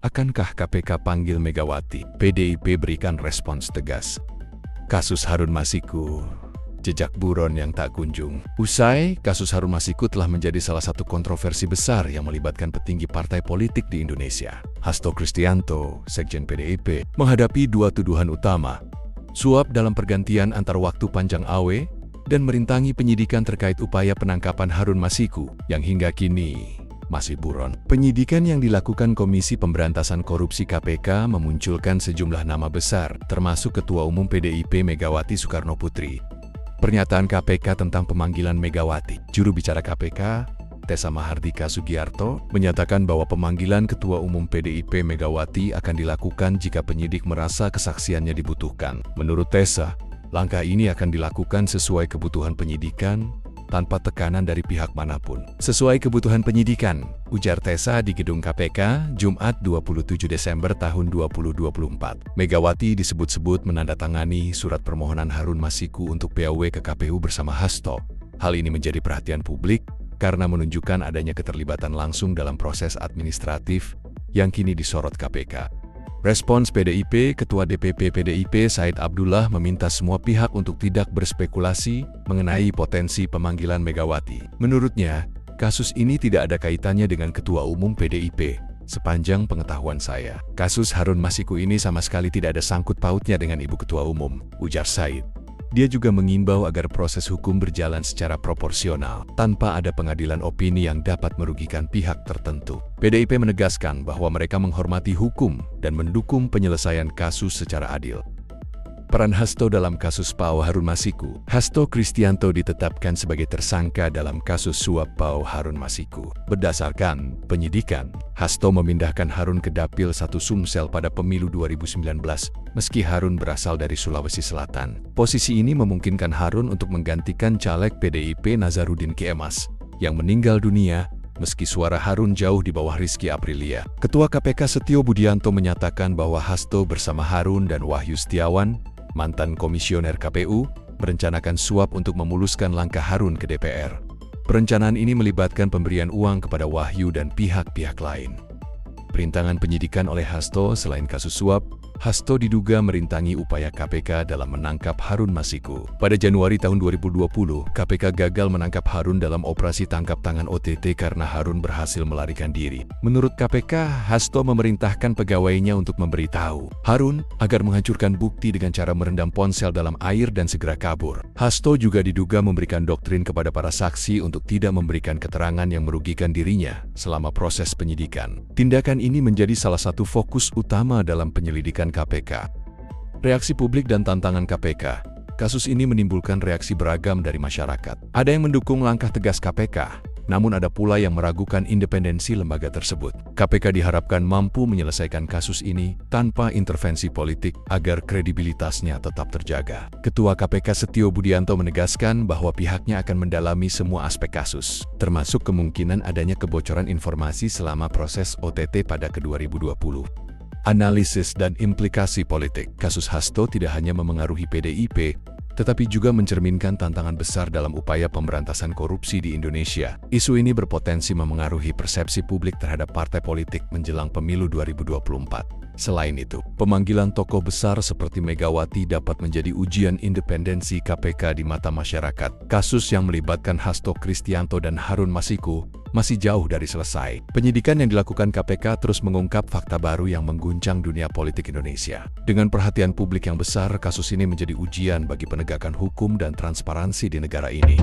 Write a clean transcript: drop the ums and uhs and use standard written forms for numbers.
Akankah KPK panggil Megawati? PDIP berikan respons tegas. Kasus Harun Masiku, jejak buron yang tak kunjung usai. Kasus Harun Masiku telah menjadi salah satu kontroversi besar yang melibatkan petinggi partai politik di Indonesia. Hasto Kristianto, Sekjen PDIP, menghadapi dua tuduhan utama: suap dalam pergantian antar waktu panjang AW, dan merintangi penyidikan terkait upaya penangkapan Harun Masiku yang hingga kini masih buron. Penyidikan yang dilakukan Komisi Pemberantasan Korupsi KPK memunculkan sejumlah nama besar, termasuk Ketua Umum PDIP Megawati Soekarnoputri. Pernyataan KPK tentang pemanggilan Megawati. Juru bicara KPK, Tessa Mahardika Sugiarto, menyatakan bahwa pemanggilan Ketua Umum PDIP Megawati akan dilakukan jika penyidik merasa kesaksiannya dibutuhkan. Menurut Tessa, langkah ini akan dilakukan sesuai kebutuhan penyidikan, tanpa tekanan dari pihak manapun. Sesuai kebutuhan penyidikan, ujar Tessa di gedung KPK, Jumat 27 Desember tahun 2024. Megawati disebut-sebut menandatangani surat permohonan Harun Masiku untuk PAW ke KPU bersama Hasto. Hal ini menjadi perhatian publik karena menunjukkan adanya keterlibatan langsung dalam proses administratif yang kini disorot KPK. Respons PDIP, Ketua DPP PDIP Said Abdullah meminta semua pihak untuk tidak berspekulasi mengenai potensi pemanggilan Megawati. Menurutnya, kasus ini tidak ada kaitannya dengan Ketua Umum PDIP. Sepanjang pengetahuan saya, kasus Harun Masiku ini sama sekali tidak ada sangkut pautnya dengan Ibu Ketua Umum, ujar Said. Dia juga mengimbau agar proses hukum berjalan secara proporsional, tanpa ada pengadilan opini yang dapat merugikan pihak tertentu. PDIP menegaskan bahwa mereka menghormati hukum dan mendukung penyelesaian kasus secara adil. Peran Hasto dalam kasus PAW Harun Masiku. Hasto Kristianto ditetapkan sebagai tersangka dalam kasus suap PAW Harun Masiku. Berdasarkan penyidikan, Hasto memindahkan Harun ke Dapil 1 Sumsel pada pemilu 2019, meski Harun berasal dari Sulawesi Selatan. Posisi ini memungkinkan Harun untuk menggantikan caleg PDIP Nazarudin Kemas, yang meninggal dunia, meski suara Harun jauh di bawah Rizky Aprilia. Ketua KPK Setio Budianto menyatakan bahwa Hasto bersama Harun dan Wahyu Setiawan, mantan komisioner KPU, merencanakan suap untuk memuluskan langkah Harun ke DPR. Perencanaan ini melibatkan pemberian uang kepada Wahyu dan pihak-pihak lain. Perintangan penyidikan oleh Hasto. Selain kasus suap, Hasto diduga merintangi upaya KPK dalam menangkap Harun Masiku. Pada Januari tahun 2020, KPK gagal menangkap Harun dalam operasi tangkap tangan OTT karena Harun berhasil melarikan diri. Menurut KPK, Hasto memerintahkan pegawainya untuk memberitahu Harun agar menghancurkan bukti dengan cara merendam ponsel dalam air dan segera kabur. Hasto juga diduga memberikan doktrin kepada para saksi untuk tidak memberikan keterangan yang merugikan dirinya selama proses penyidikan. Tindakan ini menjadi salah satu fokus utama dalam penyelidikan KPK. Reaksi publik dan tantangan KPK. Kasus ini menimbulkan reaksi beragam dari masyarakat. Ada yang mendukung langkah tegas KPK, namun ada pula yang meragukan independensi lembaga tersebut. KPK diharapkan mampu menyelesaikan kasus ini tanpa intervensi politik agar kredibilitasnya tetap terjaga. Ketua KPK Setio Budianto menegaskan bahwa pihaknya akan mendalami semua aspek kasus, termasuk kemungkinan adanya kebocoran informasi selama proses OTT pada ke-2020. Analisis dan implikasi politik. Kasus Hasto tidak hanya memengaruhi PDIP, tetapi juga mencerminkan tantangan besar dalam upaya pemberantasan korupsi di Indonesia. Isu ini berpotensi memengaruhi persepsi publik terhadap partai politik menjelang pemilu 2024. Selain itu, pemanggilan tokoh besar seperti Megawati dapat menjadi ujian independensi KPK di mata masyarakat. Kasus yang melibatkan Hasto Kristianto dan Harun Masiku masih jauh dari selesai. Penyidikan yang dilakukan KPK terus mengungkap fakta baru yang mengguncang dunia politik Indonesia. Dengan perhatian publik yang besar, kasus ini menjadi ujian bagi penegakan hukum dan transparansi di negara ini.